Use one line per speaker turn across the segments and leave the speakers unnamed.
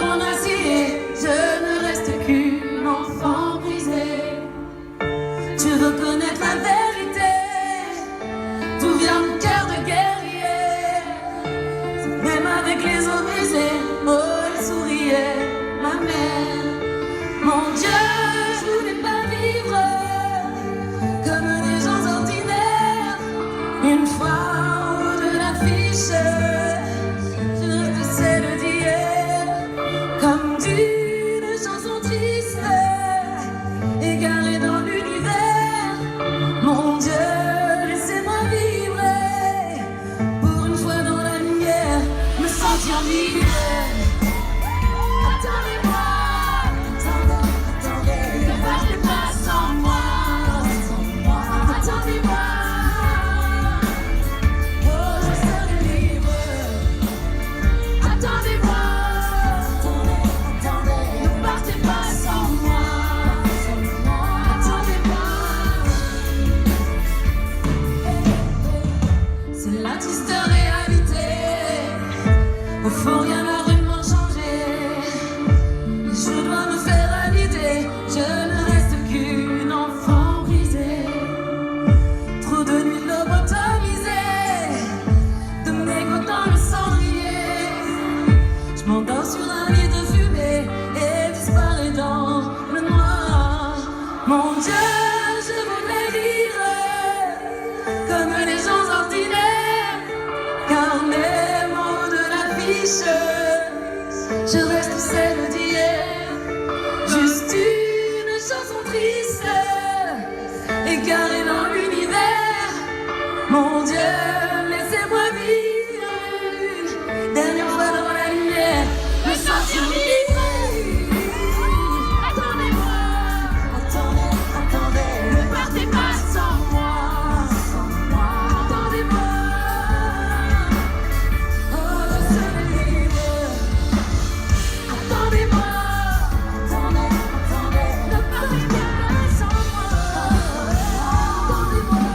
mon acier, je ne reste qu'une enfant brisée. Tu veux connaître la vérité, d'où vient mon cœur de guerrier. Même avec les os brisés, oh elle souriait, ma mère. Mon Dieu, je voulais pas vivre comme des gens ordinaires. Une fois en haut de l'affiche, je reste celle d'hier, comme d'une chanson triste, égarée dans l'univers. Mon Dieu, laissez-moi vivre, pour une fois dans la lumière, me sentir libre. Attendez-moi, attendez, ne partez pas sans moi. Attendez-moi, oh je serai libre. Attendez-moi, attendez, ne partez pas sans moi. Attendez-moi. C'est la triste réalité, au fond rien n'a vraiment changé. Et je dois me faire à l'idée, je ne reste qu'une enfant brisée. Trop de nuits lobotomisées, de mégots dans le cendrier. Je m'endors sur un lit de fumée et disparais dans le noir. Mon Dieu, je voudrais vivre comme les gens ordinaires, car même en haut de l'affiche, je reste celle d'hier. Juste une chanson triste, égarée dans l'univers. Mon Dieu, laissez-moi vivre une dernière fois dans la lumière, me sentir libre. Attendez-moi, attendez, ne partez pas sans moi. Attendez-moi, oh je serai libre. Attendez-moi, ne partez pas sans moi. Attendez-moi.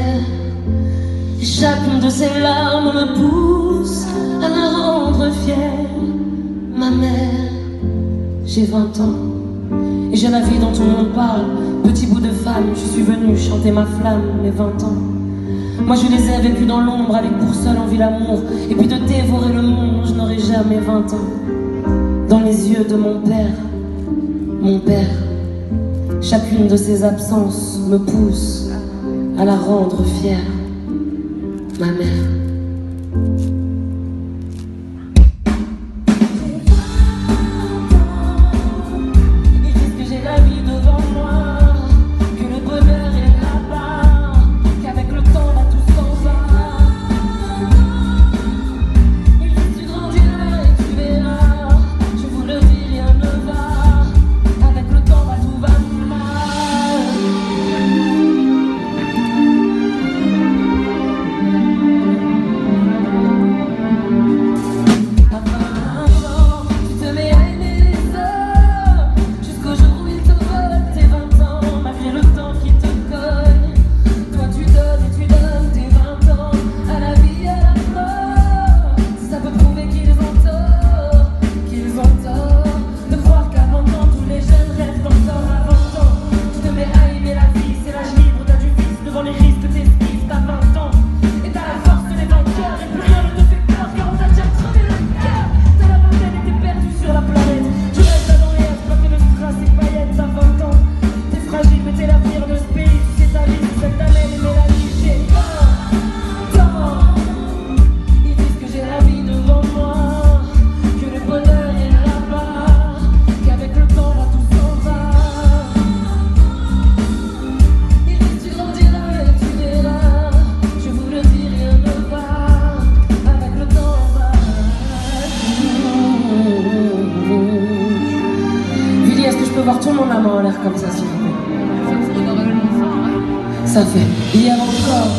mère. Et chacune de ses larmes me pousse à la rendre fière. Ma mère, j'ai 20 ans et j'ai la vie dont tout le monde parle. Petit bout de femme, je suis venue chanter ma flamme, mes 20 ans. Moi je les ai vécus dans l'ombre avec pour seule envie l'amour. Et puis de dévorer le monde, je n'aurai jamais 20 ans. Dans les yeux de mon père, chacune de ses absences me pousse à la rendre fière. Ma mère. Voir tout le monde la main en l'air comme ça, s'il vous plaît. Ça fait. Hier encore,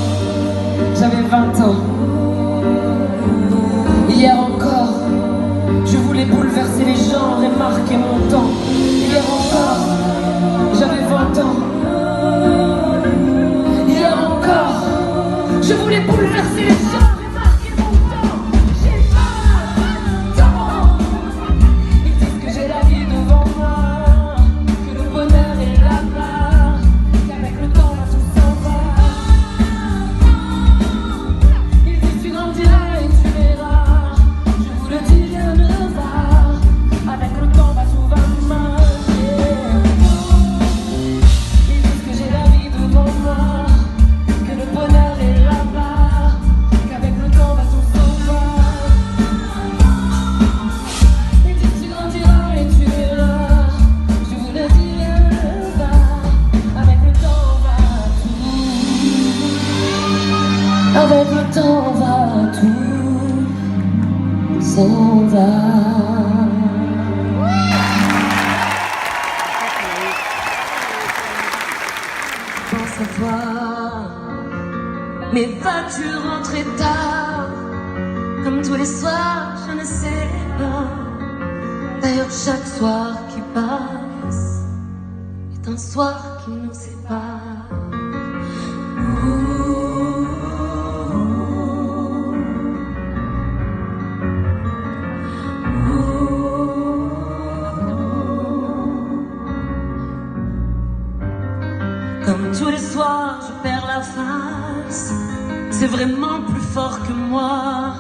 j'avais 20 ans. Hier encore, je voulais bouleverser les genres et marquer mon temps. Hier encore, j'avais 20 ans. Hier encore, je voulais bouleverser les genres et marquer mon temps. J'ai 20 ans. Ils disent que j'ai la vie devant moi. Avec le temps va tout s'en va. Pense à toi, mais vas-tu rentrer tard? Comme tous les soirs, je ne sais pas. D'ailleurs, chaque soir qui passe est un soir qui nous sépare. Comme tous les soirs, je perds la face. C'est vraiment plus fort que moi.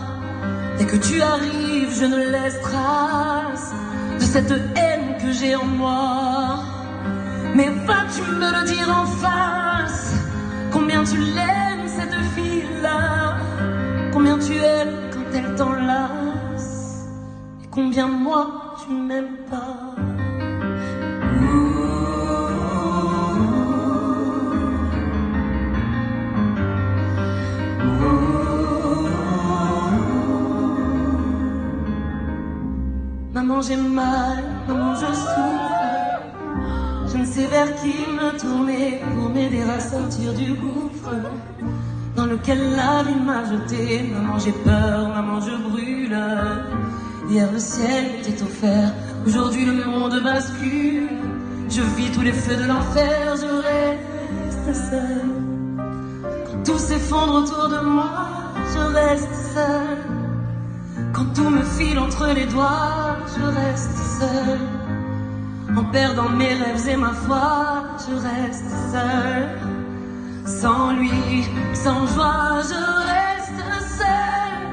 Dès que tu arrives, je ne laisse trace de cette haine que j'ai en moi. Mais vas-tu me le dire en face? Combien tu l'aimes, cette fille-là? Combien tu aimes quand elle t'enlace? Et combien moi, tu m'aimes pas? Maman, j'ai mal, maman, je souffre. Je ne sais vers qui me tourner pour m'aider à sortir du gouffre dans lequel la vie m'a jeté. Maman, j'ai peur, maman, je brûle. Hier, le ciel était offert, aujourd'hui, le monde bascule. Je vis tous les feux de l'enfer, je reste seule. Quand tout s'effondre autour de moi, je reste seule. Quand tout me file entre les doigts, je reste seule. En perdant mes rêves et ma foi, je reste seule. Sans lui, sans joie, je reste seule.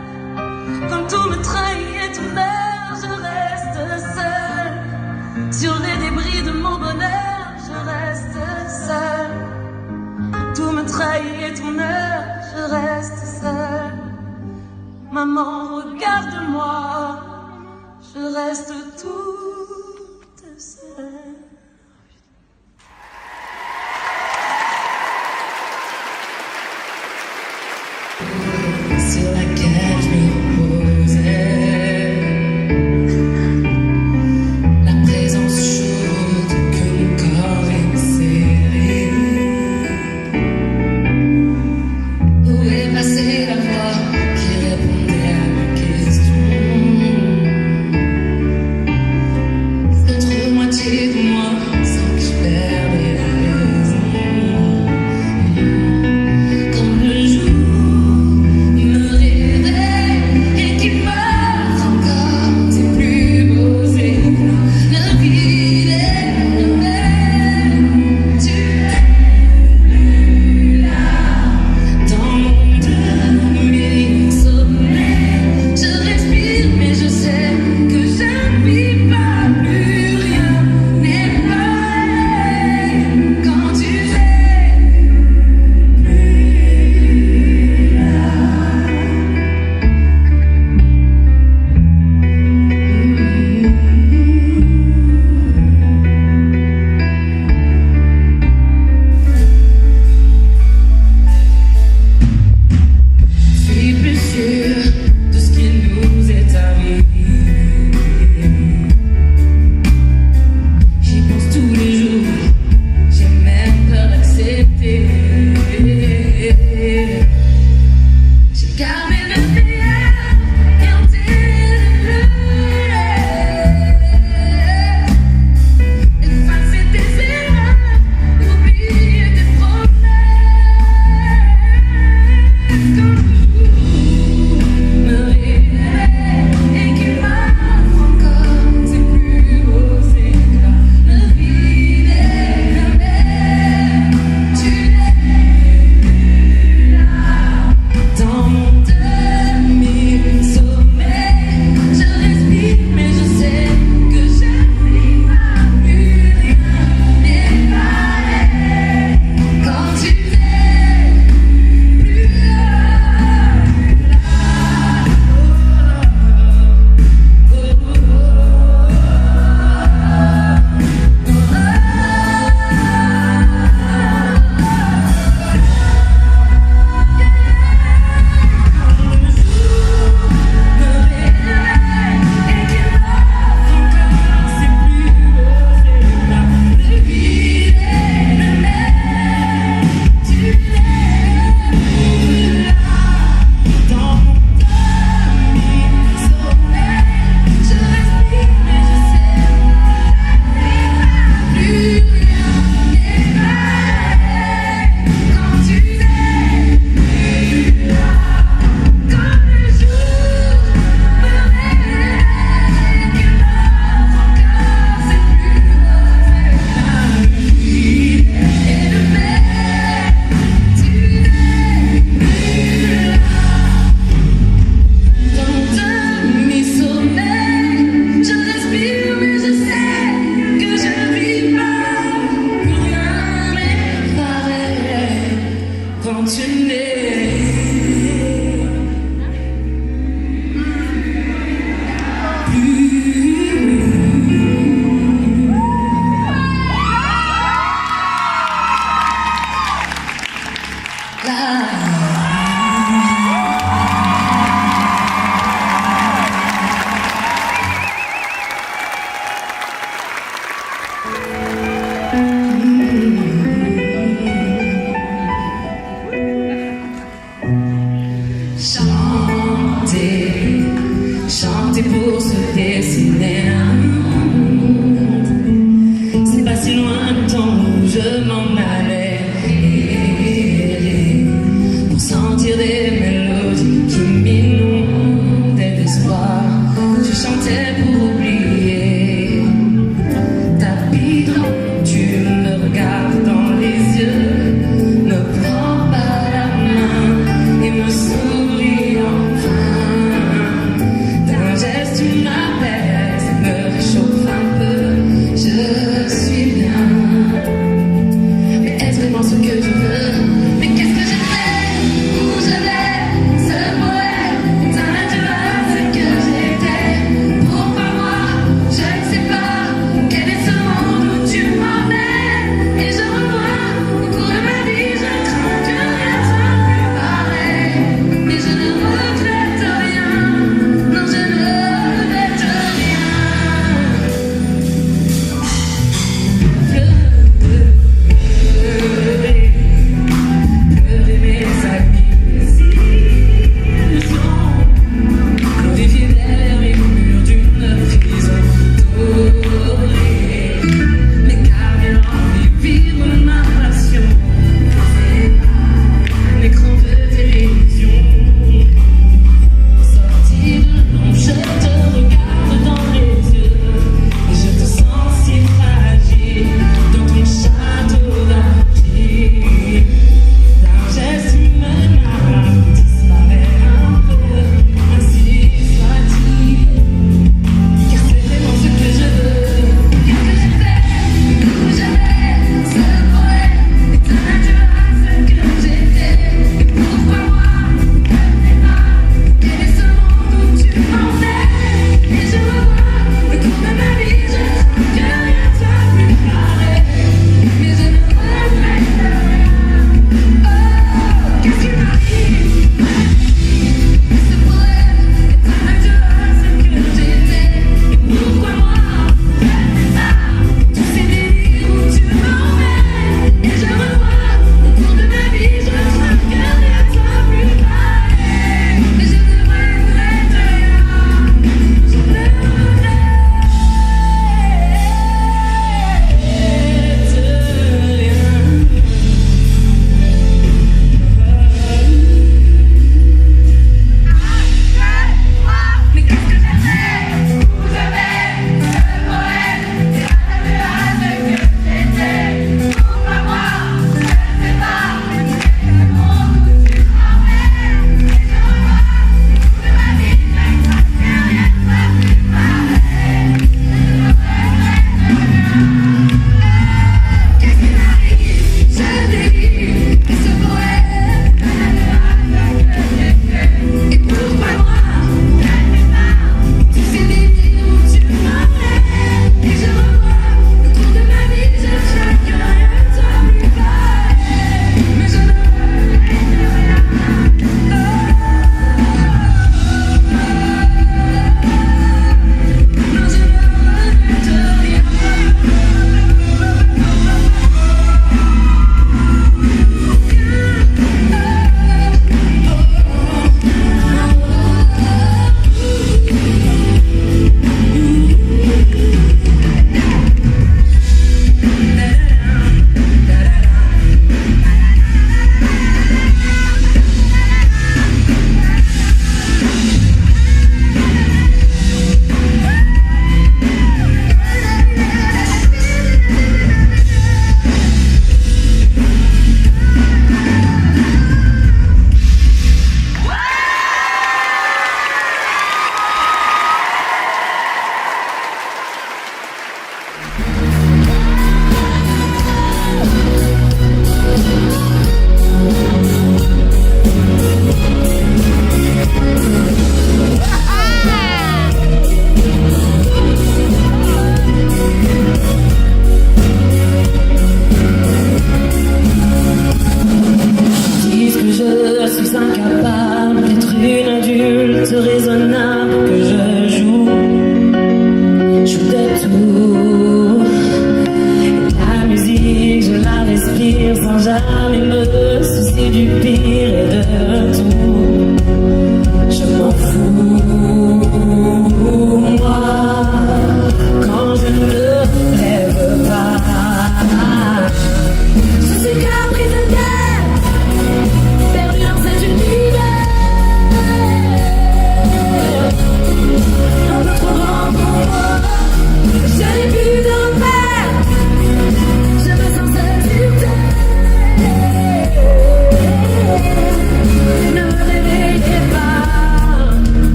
Quand tout me trahit et tout meurt, je reste seule. Sur les débris de mon bonheur, je reste seule. Tout me trahit et tout meurt, je reste seule. Maman, regarde-moi, je reste toute seule. Sur laquelle je me reposais, la présence chaude que mon corps est serré. Où est passée la voix qui répondait à mes questions? L'autre moitié de moi sans que je perde la raison. Comme le jour me réveille.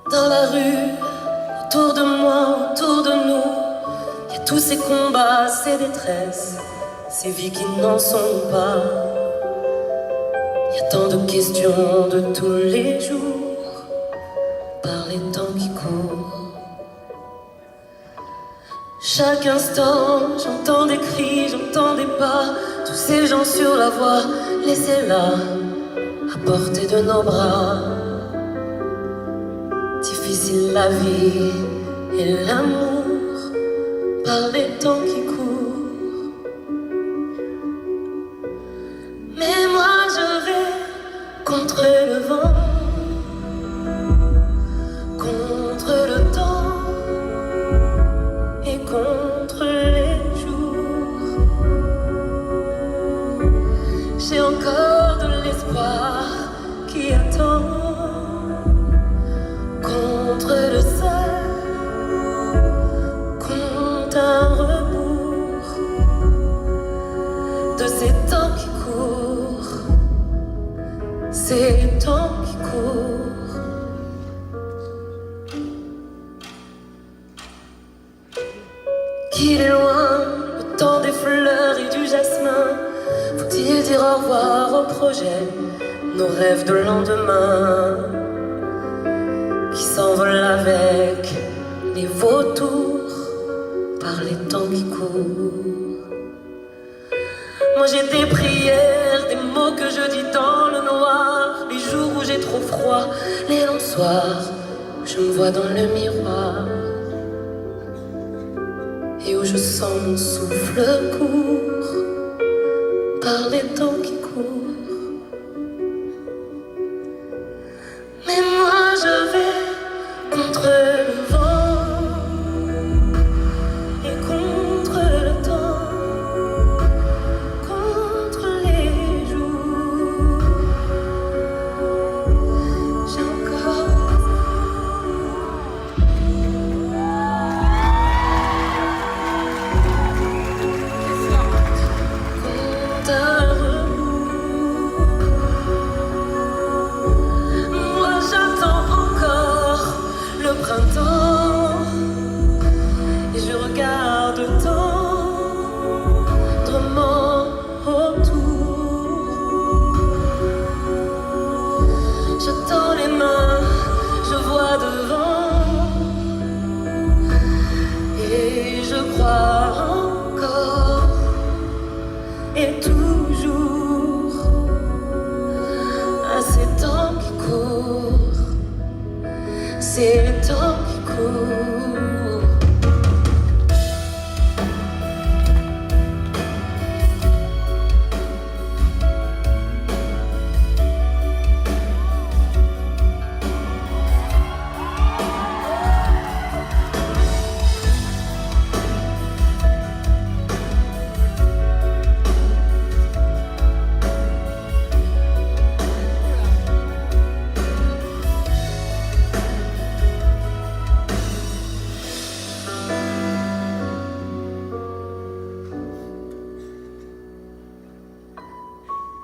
Dans la rue, autour de moi, autour de nous, il y a tous ces combats, ces détresses, ces vies qui n'en sont pas. Il y a tant de questions de tous les jours, par les temps qui courent. Chaque instant, j'entends des cris, j'entends des pas, tous ces gens sur la voie, laissés là, à portée de nos bras. Difficile la vie et l'amour par les temps qui courent. Mais moi je vais contre le vent, contre le temps et contre les jours. J'ai encore de l'espoir qui attend. Contre le seul, contre un rebours de ces temps qui courent, ces temps qui courent. Qu'il est loin le temps des fleurs et du jasmin. Faut-il dire au revoir aux projets, nos rêves de lendemain qui s'envolent avec les vautours par les temps qui courent. Moi j'ai des prières, des mots que je dis dans le noir, les jours où j'ai trop froid, les longs soirs où je me vois dans le miroir et où je sens mon souffle court par les temps qui courent. Mais moi je vais contre le vent et contre le temps, contre les jours. J'ai encore compte à rebours. Moi j'attends encore le printemps et je regarde tendrement autour. Je tends les mains, je vois devant et je crois encore et toujours à ces temps qui courent, ces temps qui courent.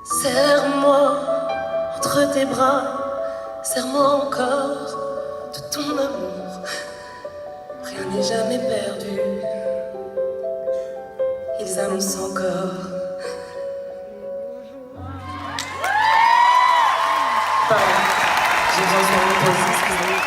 Serre-moi entre tes bras, serre-moi encore de ton amour. Rien n'est jamais perdu, ils annoncent encore. Pardon, j'ai besoin de me poser, excusez-moi.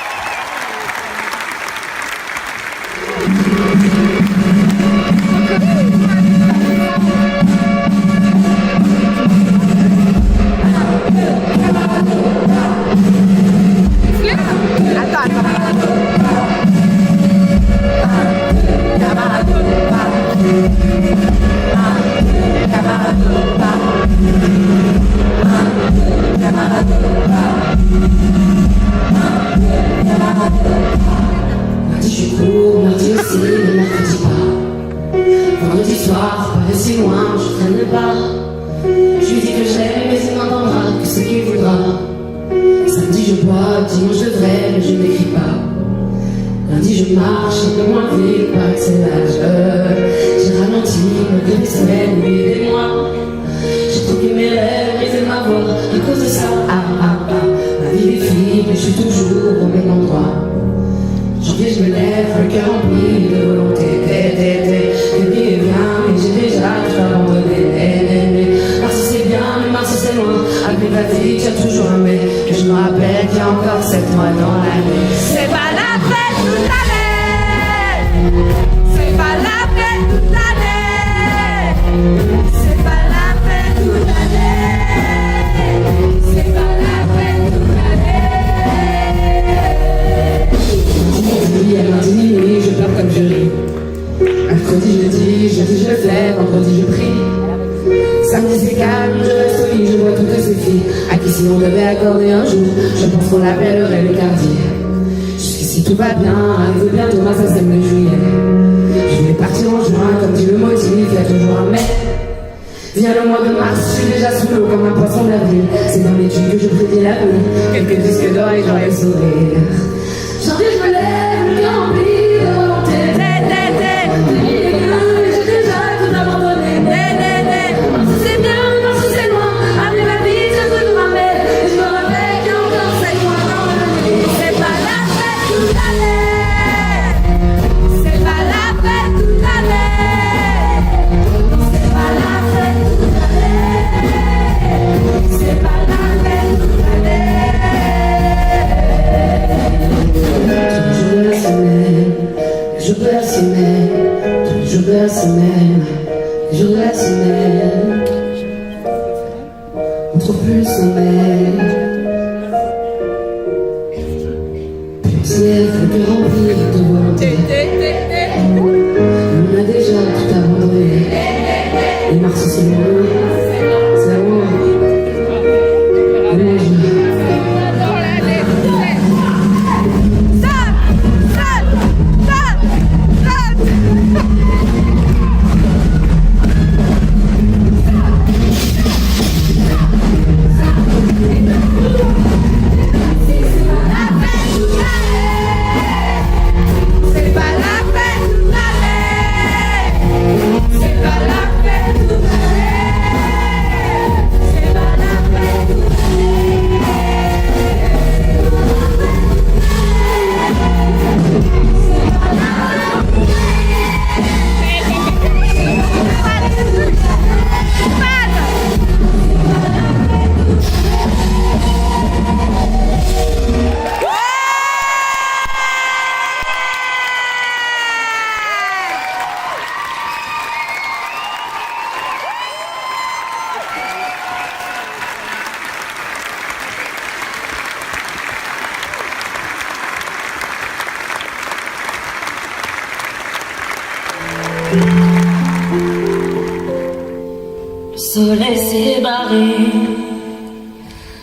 Camarade, je bois, dimanche je devrais, mais je n'écris pas. Lundi je marche un peu moins vite, pas que c'est l'âge. J'ai ralenti, malgré des semaines, oui, des mois. J'ai troqué mes rêves, brisé ma voix, à cause de ça. Ma vie défile, mais je suis toujours au même endroit. Janvier je me lève, le cœur rempli de volonté. Février vient, mais j'ai déjà tout abandonné. Mars c'est bien, mais Mars c'est loin. Après ma vie, tu as toujours un mais. Que je me rappelle qu'il y a encore 7 mois dans l'année.
C'est pas la fête toute l'année. C'est pas la fête toute l'année. C'est pas la fête toute l'année. C'est pas la fête toute l'année.
Lundi minuit, je pleure comme je ris. Mercredi je dis, jeudi je fais, vendredi je prie. Samedi c'est calme, je reste au lit, je vois toutes ces filles à qui si on devait accorder un jour, je pense qu'on l'appellerait le quartier. Jusqu'ici tout va bien, arrive bientôt ma 5e de juillet. Je voulais partir en juin, comme dit le motif, il y a toujours un mais. Vient le mois de mars, je suis déjà sous l'eau comme un poisson d'avril. C'est dans l'étude que je prédis l'avenir, quelques disques d'or et j'aurai le sourire. Janvier je me lève, le cœur rempli de volonté. J'ai déjà tout abandonné. C'est bien, parce que c'est loin. Après ma vie, je veux de ma mère. Et je me rappelle qu'il y a encore 7 mois dans l'année.
C'est pas la fête toute l'année. C'est pas la fête toute l'année. C'est pas la fête toute l'année. C'est pas la fête toute l'année.
Tous les jours de la semaine, tous les jours de la semaine, les jours de la semaine, on trouve plus le sommeil. Petit le cœur rempli de volonté. On a déjà tout abandonné. Et Mars c'est loin, c'est loin. Allez,
Le soleil s'est barré,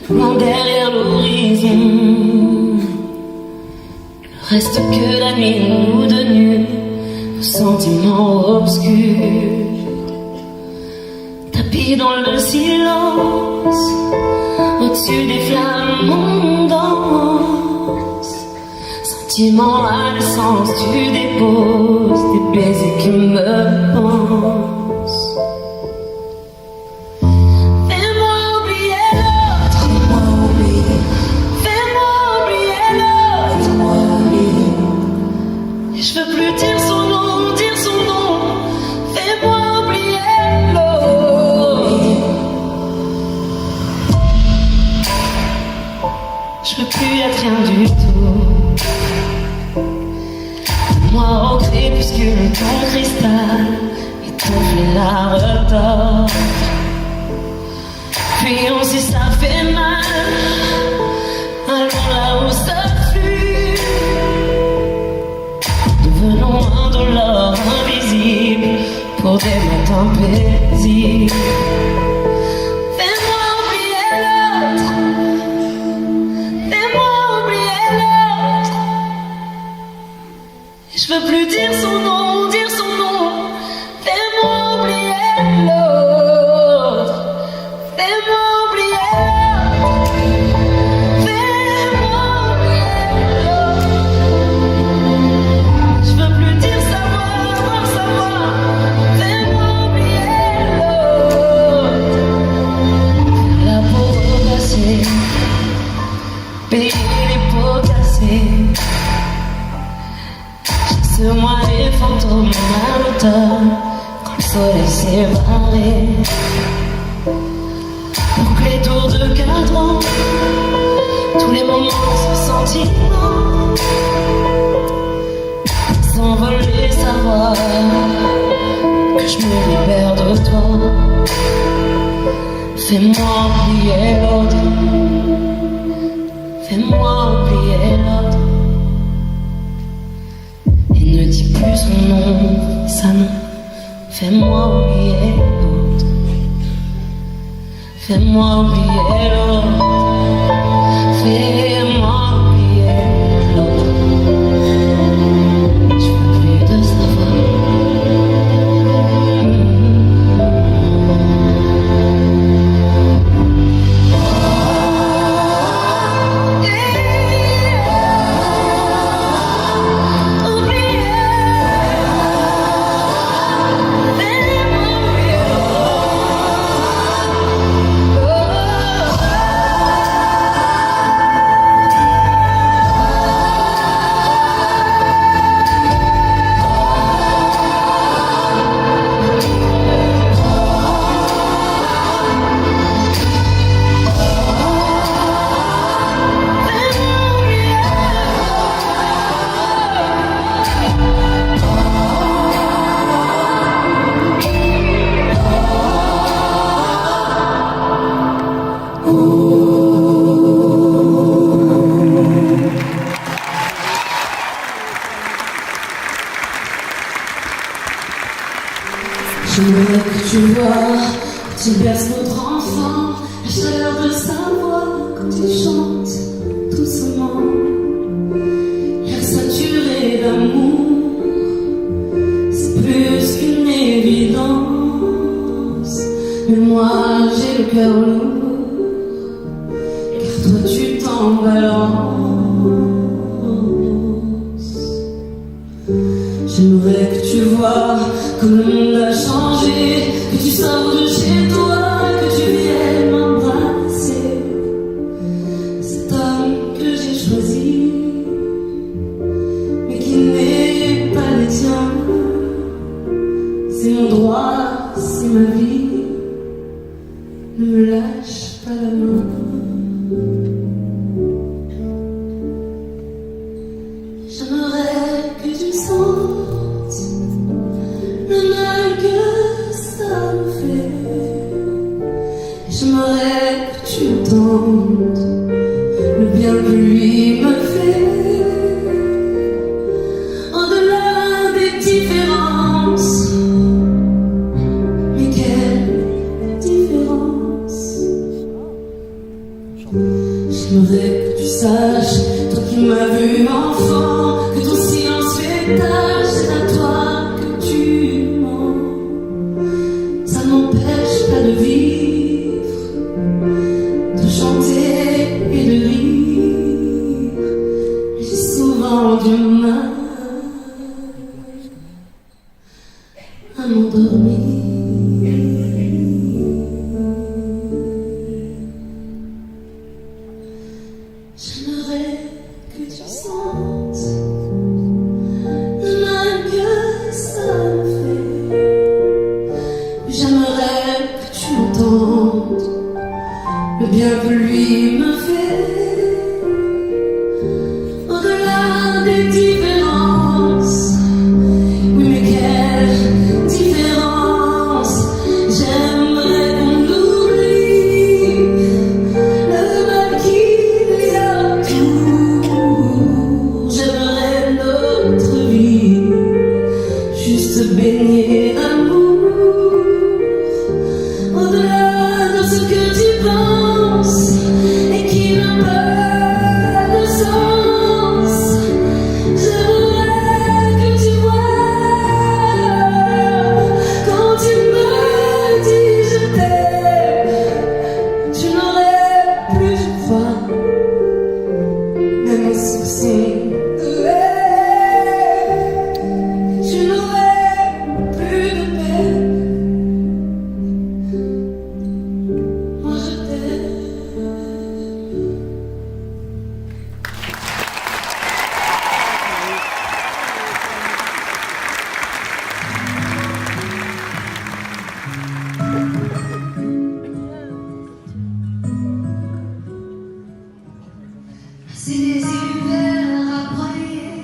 loin derrière l'horizon. Ne reste que la nuit, nous de nu, nos sentiments obscurs. Tapis dans le silence, au-dessus des flammes, on danse. Sentiment à l'essence, tu déposes des baisers qui me pensent. Je veux plus dire son nom, fais-moi oublier l'autre. Je veux plus être rien du tout. Moi au crépuscule, ton cristal étouffe la retort. Puis on sait ça fait mal, allons là où ça fuit. Devenons indolores, invisibles, pour des matins paisibles. Fais-moi oublier l'autre, fais-moi oublier l'autre. Je veux plus dire son nom, fais-moi oublier l'autre, fais-moi oublier l'autre, fais-moi
payer les pots cassés. Chasse moi les fantômes à l'automne, quand le soleil s'est barré. Boucle les tours de cadran, tous les moments de sentiments s'envolent les savoirs, que je me libère de toi. Fais-moi oublier l'autre, fais-moi oublier l'autre. Et ne dis plus son nom, ça non. Fais-moi oublier l'autre, fais-moi oublier l'autre, fais-moi oublier l'autre. Je veux plus de savoir. J'aimerais que tu vois, tu berces notre enfant, la chaleur de sa voix quand il chante doucement. L'air saturé d'amour, c'est plus qu'une évidence. Mais moi j'ai le cœur lourd, car toi tu t'en balances. J'aimerais que tu vois que le monde a changé, que tu sors de chez toi, que tu viennes m'embrasser. Cet homme que j'ai choisi, mais qui n'est pas le tien. C'est mon droit, c'est ma vie. Ne me lâche pas la main. J'aimerais que tu sentes le mal que ça me fait. J'aimerais que tu entendes le bien que lui me fait. Au-delà des différences, mais quelle différence. J'aimerais que tu saches, toi qui m'as vu enfant, que ton silence fait tâche, c'est à toi que tu mens. Ça m'empêche pas de vivre, de chanter et de rire. J'ai souvent du mal à m'endormir. J'aimerais que tu sentes le mal que ça me fait. J'aimerais que tu entendes le bien que lui me fait. Au-delà des différences, oui mais quelle différence. J'aimerais qu'on oublie le mal qu'il y a tout. C'est des hivers à broyer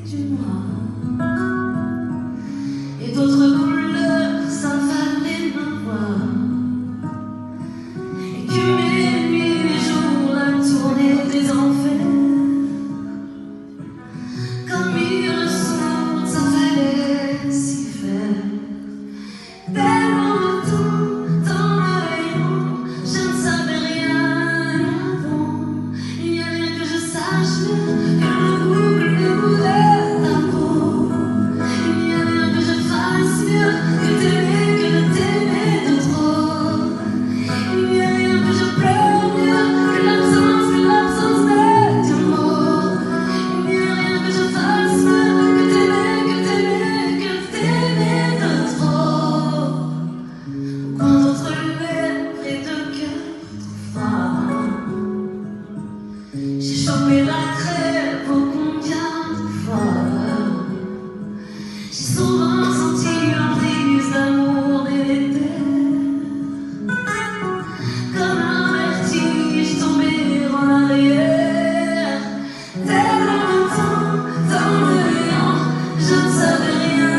du noir et d'autres couleurs s'envalaient ma voix. Et que mes nuits, les jours, la tournée des enfers. Comme il ressemble, ça fallait s'y faire. Tellement de temps dans le rayon, je ne savais rien avant. Il n'y a rien que je sache mieux que le goût de ta peau. Il n'y a rien que je fasse mieux que t'aimer de trop. Il n'y a rien que je pleure mieux que l'absence de tes mots. Il n'y a rien que je fasse mieux que t'aimer de trop. Quand d'autres lèvres et de cœur trop froid, j'ai chopé la crève au combien de fois. J'ai souvent senti l'emprise d'amour délétère. Comme un vertige tomber en arrière. Tellement de temps dans le néant, je ne savais rien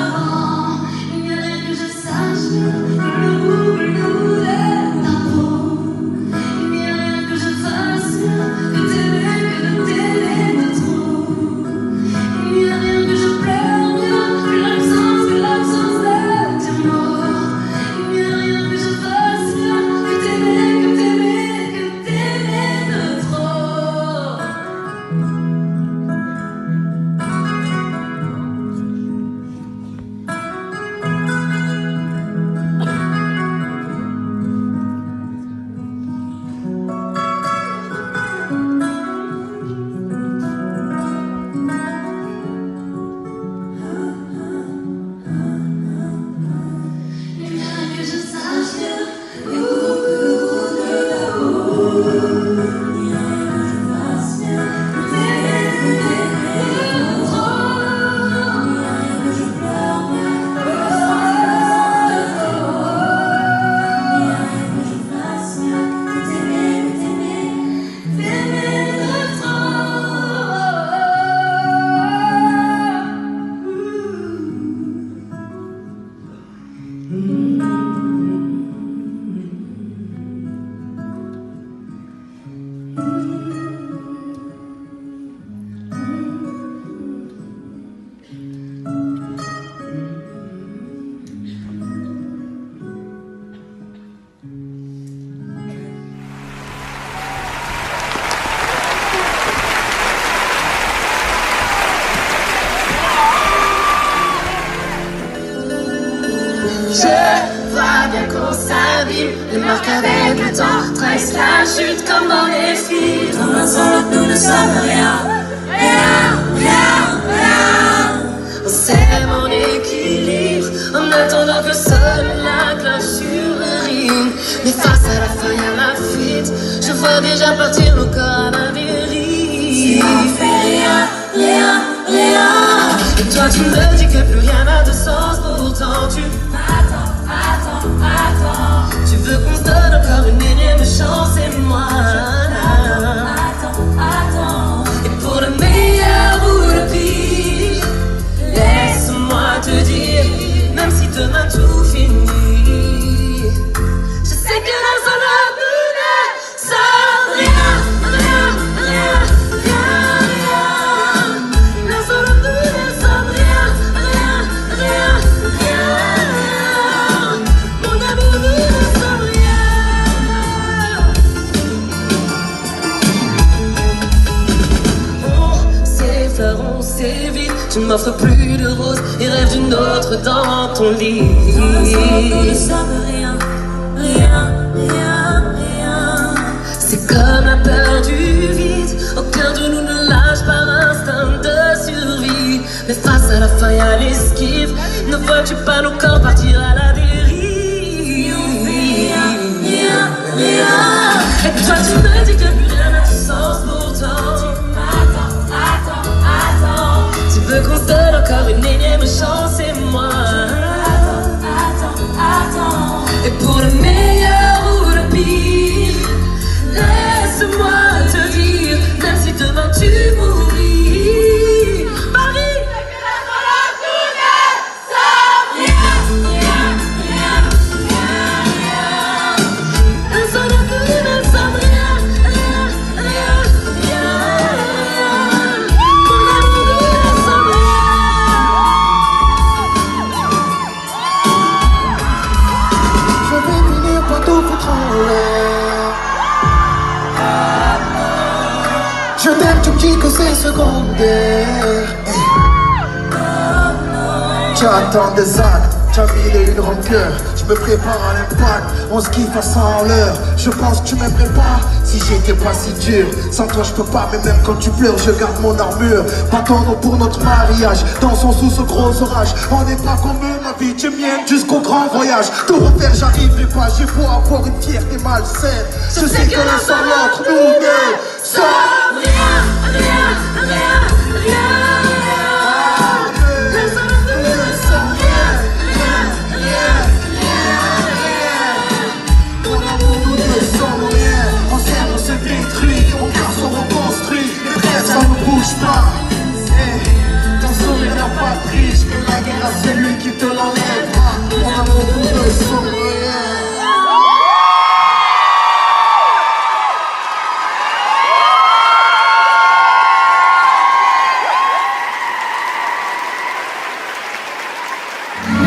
avant. Il n'y a rien que je sache mieux que le goût de ta peau. Il n'y a rien que je fasse mieux que t'aimer de trop. Il n'y a rien que je pleure mieux que l'absence de tes mots. Il n'y a rien que je fasse mieux que t'aimer de trop. Il n'y a rien que je sache mieux que le goût de l'amour. Il n'y a rien que je fasse mieux que t'aimer de trop. Il n'y a rien que je pleure mieux que l'absence de toi. Il n'y a rien que je fasse mieux que t'aimer de trop. Je vois bien qu'on s'abîme, les marques avec le temps trahissent la chute comme dans les films. Dans l'un sans l'autre, nous ne sommes rien, rien. On sème en équilibre, en attendant que seule la cloche urine. Mais face à la fin, y'a la fuite, je vois déjà partir mon corps à ma dérive. Si on fait rien. Et toi tu me dis que plus rien n'a de sens, pourtant tu attends. Tu veux qu'on se donne encore une énième chance et moi attends. Et pour le meilleur ou le pire, laisse-moi te dire, même si demain tout finit, je sais que dans un avenir, sans rien. Tu ne m'offres plus de roses et rêves d'une autre dans ton lit. Nous ne sommes rien. C'est comme la peur du vide, aucun de nous ne lâche par instinct de survie. Mais face à la fin y'a l'esquive, ne vois-tu pas nos corps partir à la dérive? Rien. Et toi tu me dis que plus rien n'a de sens, pourtant tu veux qu'on se donne encore une énième chance et moi attends. Et pour le meilleur ou le pire, laisse-moi te dire, même si
Je t'aime, tu me dis que c'est secondaire. Tu attends des actes, tu as mille et une rancœurs. Je me prépare à l'impact, on se kiffe à 100 en l'heure. Je pense que tu m'aimerais pas si j'étais pas si dur. Sans toi je peux pas, mais même quand tu pleures je garde mon armure. Attendre pour notre mariage, dansons sous ce gros orage. On n'est pas comme eux, ma vie tu mienne jusqu'au grand voyage. Tout refaire j'arriverai pas, j'ai beau avoir une fierté malsaine. Je sais que l'un sans l'autre nous deux sans
Rien, rien, rien, rien.
Ça ne bouge pas, ton sourire n'a pas de prix. Je fais la guerre à celui qui te l'enlèvera. Mon amour pour ne sont rien.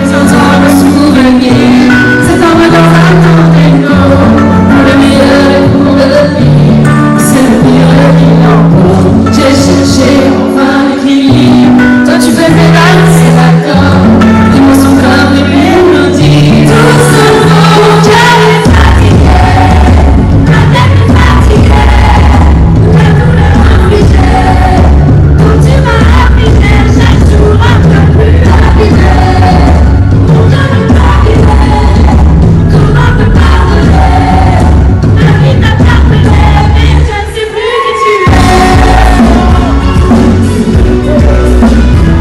J'entends le souvenir, c'est en me dans un temps le meilleur est pour le pire, c'est le pire qui l'emporte. J'ai cherché enfin l'équilibre, toi tu veux pédaler, c'est d'accord. L'émotion comme les mélodies, tout ce mon cœur est fatigué, ma tête est fatiguée, la douleur infligée, quand tu m'as affligé, chaque jour un peu plus affligé. Mon cœur est fatigué, comment te pardonner? Ma vie t'a parfumé, mais je ne sais plus qui tu es.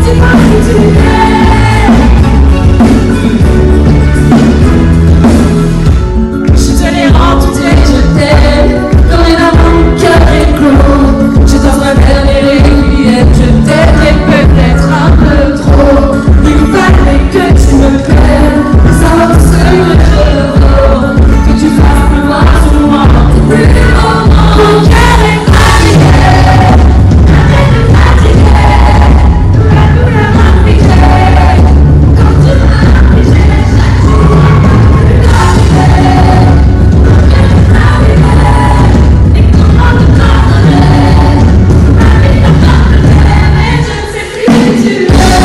Dis-moi qui tu es. Je te les rends toutes et je t'aime. Dorénavant mon cœur est clos. Je t'offre un dernier requiem. Je t'aimerai peut-être un peu trop. Il fallait que tu me plaies. Savoir ce que je veux. Que tu fasses plus loin sur moi. Plus loin. Mon cœur est fatigué. Ma tête est fatiguée. La douleur infligée. Quand tu m'as affligé, chaque jour un peu plus affligé. Mon cœur est fatigué. Et comment te pardonner? Ma vie t'a pardonné, mais je ne sais plus qui tu es.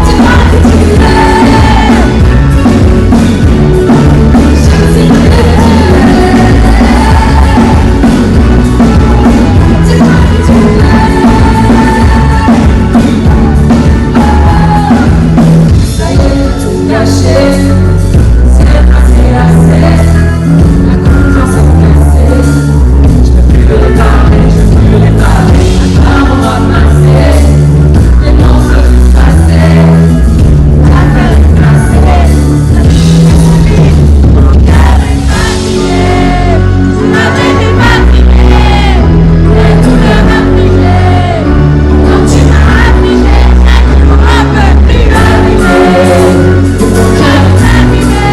Dis-moi qui tu es. Je ne sais plus qui tu es. Dis-moi qui tu es. Ça y est, tout gâché. C'est passé assez. La confiance est cassée. Je peux plus réparer, je peux plus réparer. Un moment passé. Les noms se sont passés. La terre est glacée. Mon cœur est fatigué. Ma tête est fatiguée. Les douleurs affligées. Quand tu m'as affligé, chaque jour un peu plus affligé. Mon cœur est fatigué.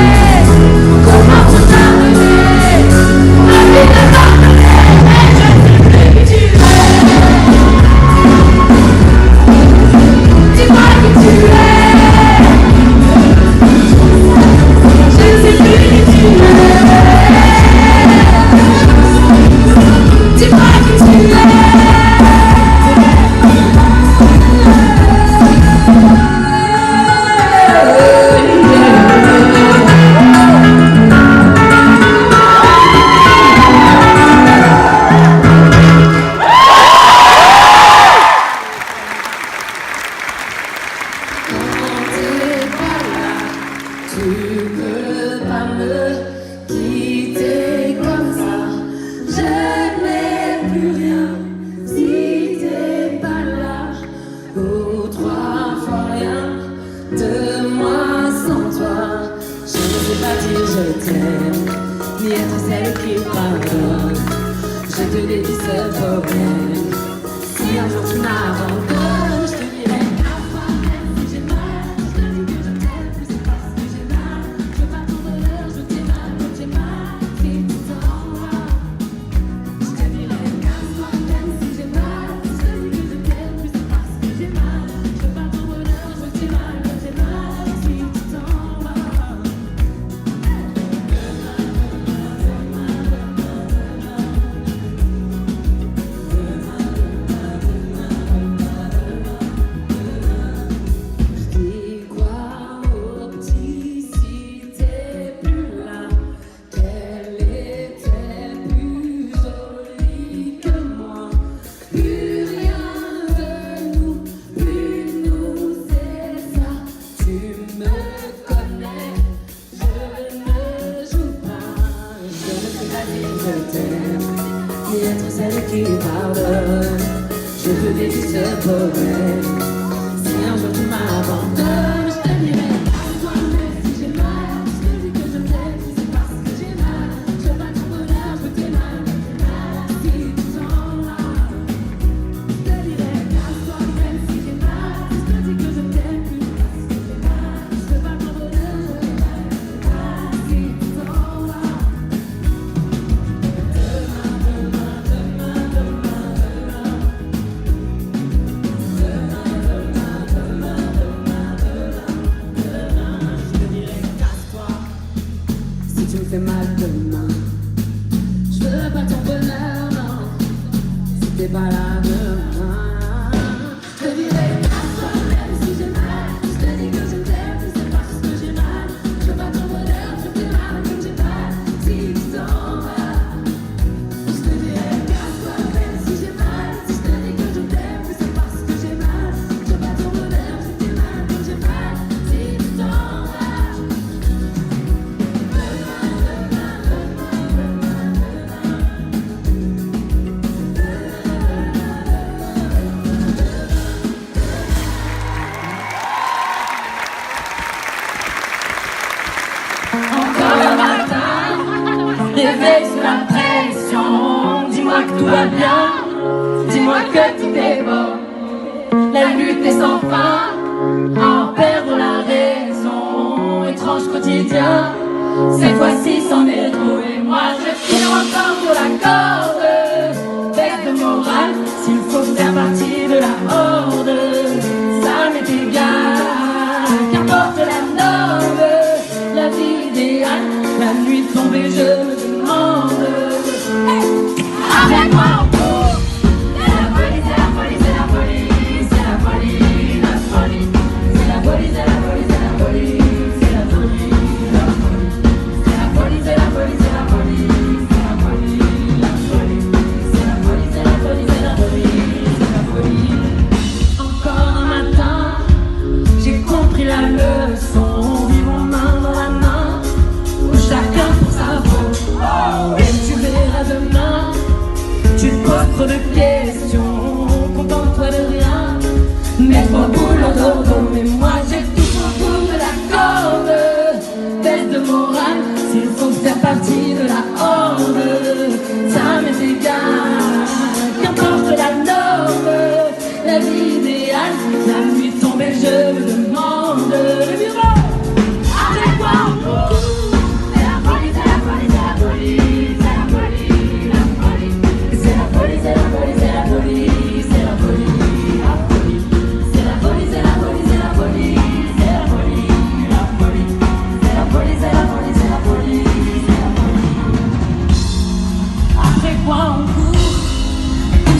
Comment te pardonner? Ma vie t'a pardonné, mais je ne sais plus qui tu es. Dis-moi qui tu es. Je ne sais plus qui tu es. Dis-moi qui tu es. Tu peux pas me quitter comme ça. Je n'ai plus rien si t'es pas là. Oh, 3 fois rien de moi sans toi. Je ne sais pas dire je t'aime, ni être celle qui pardonne. Je te l'ai dit, c'est le problème. Si un jour tu m'abandonnes, je te dirai à fois même si j'ai mal. Je te dis que je t'aime, mais c'est parce que j'ai mal. Je veux pas ton bonheur, je t'ai mal, comme j'ai mal. Si tu t'en vas, je te dirai à fois même si j'ai mal. Je te dis que je t'aime, mais c'est parce que j'ai mal. Je veux pas ton bonheur, je t'ai mal, comme j'ai mal. Si tu t'en vas. censée être celle qui pardonne. Je veux vivre ce poème. Si un jour tu m'abandonnes, je te dirai à toi même si j'ai mal. Je te dis que je t'aime, c'est parce que j'ai mal. Je veux pas ton bonheur, je veux tes mal. Si tu t'en vas, je te dirai à toi même si j'ai mal. Je te dis que je t'aime plus parce que j'ai mal. Je veux pas ton bonheur, je veux tes mal. Si tu t'en vas. Tu me fais mal demain. Je veux pas ton bonheur, non. Si t'es pas là demain, je te dirai à toi même si j'ai mal. Je te dis que je t'aime, c'est parce que j'ai mal. Je veux pas ton bonheur, je fais mal comme j'ai mal. Si tu t'en vas, je te dirai à toi même si j'ai mal. Si je te dis que je t'aime, c'est parce que j'ai mal. Je veux pas ton bonheur, je fais mal comme j'ai mal. Si tu t'en vas.
Réveille sous la pression. Dis-moi que tout va bien. Dis-moi que tout est beau. La lutte est sans fin. En perdre la raison. Étrange quotidien. Cette fois-ci c'en est trop. Et moi je tire encore sur la corde. Baisse de morale. S'il faut faire partie de la horde, ça m'est égal. Qu'importe la norme. La vie idéale. La nuit tombée je me demande. Avec moi on court. C'est la folie, c'est la folie, c'est la folie. C'est la folie, la folie. C'est la folie, c'est la folie, c'est la folie. C'est la folie, la folie. C'est la folie, c'est la folie, c'est la folie. C'est la folie, la folie. C'est la folie, c'est la folie, c'est la folie. C'est la folie. Encore un matin, j'ai compris la leçon. Vivons main dans la main. Chacun pour sa faute. Et tu verras demain. Tu te poses trop de questions. Contente-toi de rien. Mets-toi au boulot dodo. Mais moi j'ai tout au bout de la corde. Baisse de morale. S'il faut faire partie de la horde, ça m'est égal. Qu'importe la norme. La vie idéale. La nuit tombée je me demande. Le bureau. Avec quoi on court.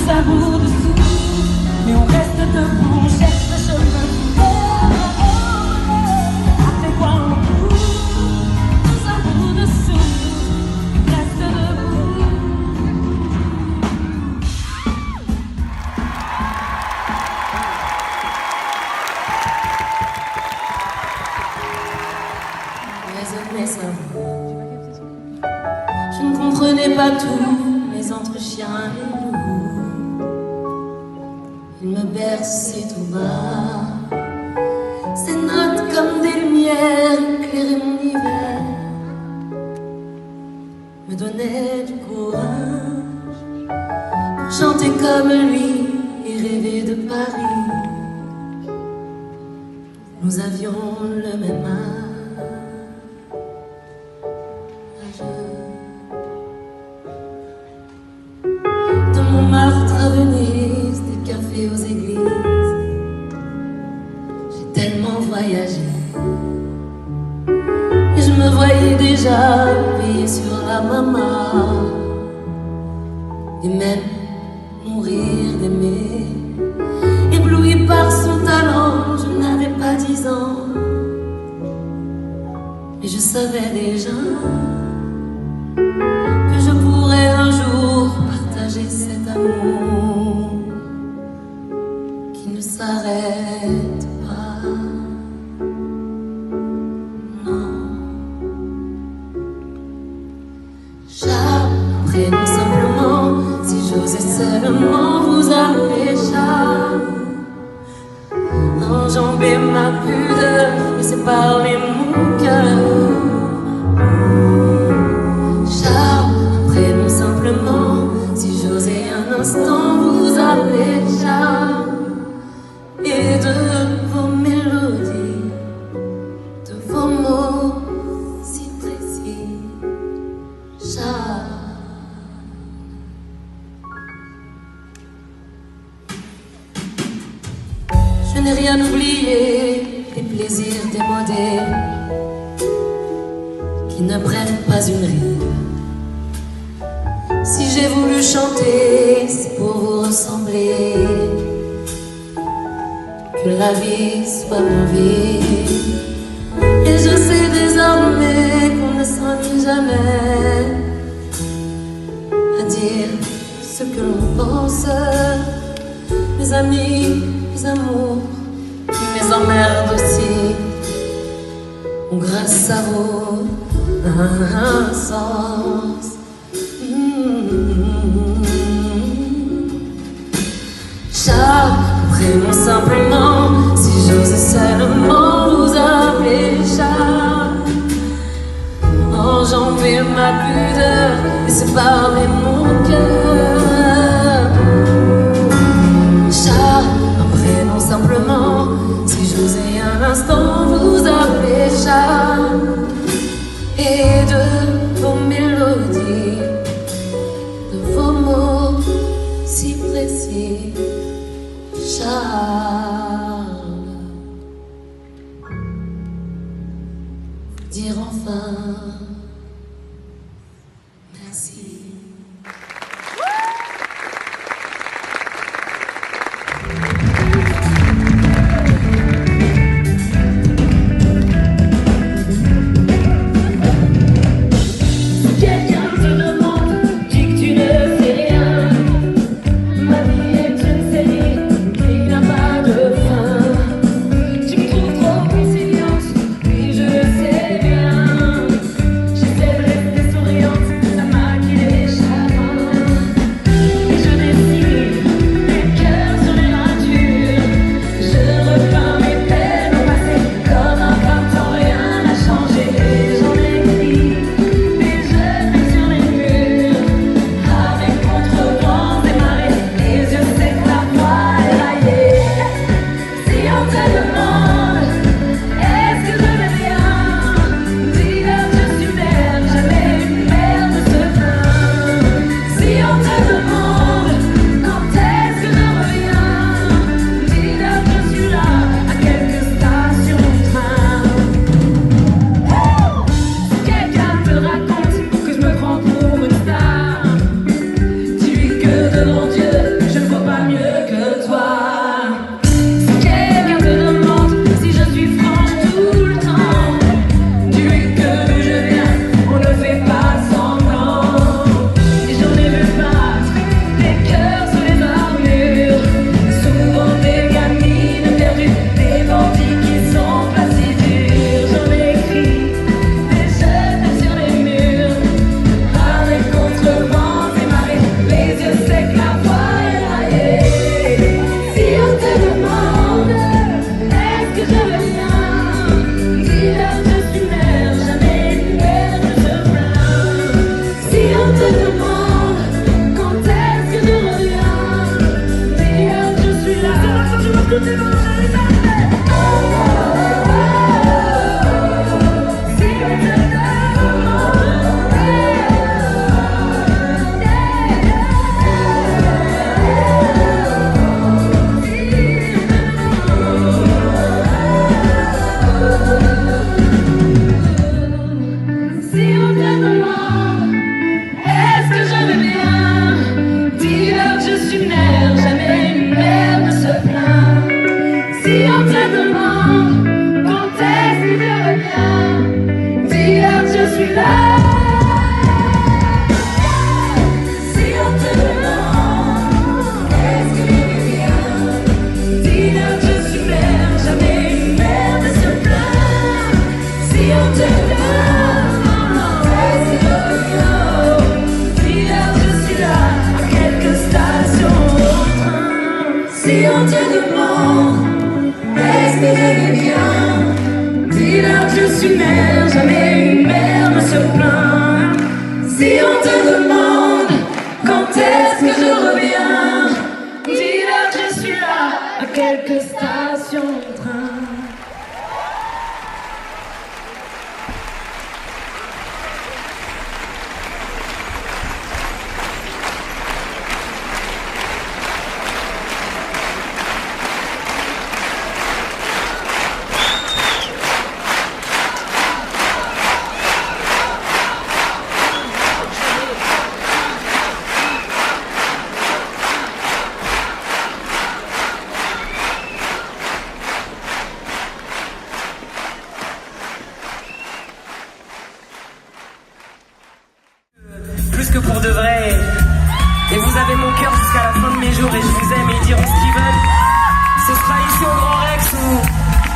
À bout de souffle, mais on reste debout, on cherche le chemin. Après quoi on court, tous à bout de souffle, on reste debout.
Raisonnez ça. Je ne comprenais pas tout, mais entre chiens et loups. Il me berçait tout bas. Ses notes comme des lumières éclairaient mon hiver. Me donnaient du courage pour chanter comme lui et rêver de Paris. Nous avions le même âge. De Montmartre à Venise, des cafés aux églises, j'ai tellement voyagé. Et je me voyais déjà veiller sur la maman, et même mourir d'aimer. Ébloui par son talent, je n'avais pas 10 ans, mais je savais déjà que je pourrais un jour partager cet amour qui ne s'arrête pas. Non, j'apprends simplement si
j'osais seulement vous appeler Charles. Enjamber ma pudeur, laisser parler mon cœur. Charles, un prénom simplement, si j'osais un instant vous appeler Charles. Et de vos mélodies, de vos mots si précis, Charles. Je n'ai rien oublié des plaisirs démodés qui ne prennent pas une rime. Si j'ai voulu chanter, c'est pour vous ressembler. Que la vie soit ma vie. Et je sais désormais qu'on ne s'ennuie jamais à dire ce que l'on pense. Mes amis, mes amours, mes emmerdes aussi ont grâce à vous un sens. Charles, prénom simplement, si j'osais seulement vous appeler Charles. Enjamber ma pudeur et se parler mon cœur. Charles, un prénom simplement, si j'osais un instant vous appeler Charles. Et de vos mélodies, de vos mots si précis, Charles. Dire enfin merci.
Les yeux secs, la voix.
on te demande, est-ce que je vais bien? Dis-leur que je suis mère, jamais une mère ne se plaint. Si on te demande, quand est-ce que je reviens? Dis-leur que je suis là, à quelques stations de train.
Plus que pour de vrai. Et vous avez mon cœur jusqu'à la fin de mes jours et je vous aime et ils diront ce qu'ils veulent. Ce sera ici au Grand Rex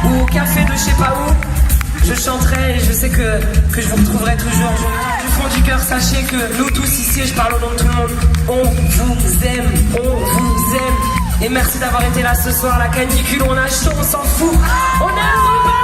ou au café de je sais pas où. Je chanterai et je sais que je vous retrouverai toujours. Du fond du cœur, sachez que nous tous ici, et je parle au nom de tout le monde, on vous aime, on vous aime. Et merci d'avoir été là ce soir, la canicule, on a chaud, on s'en fout. On est heureux.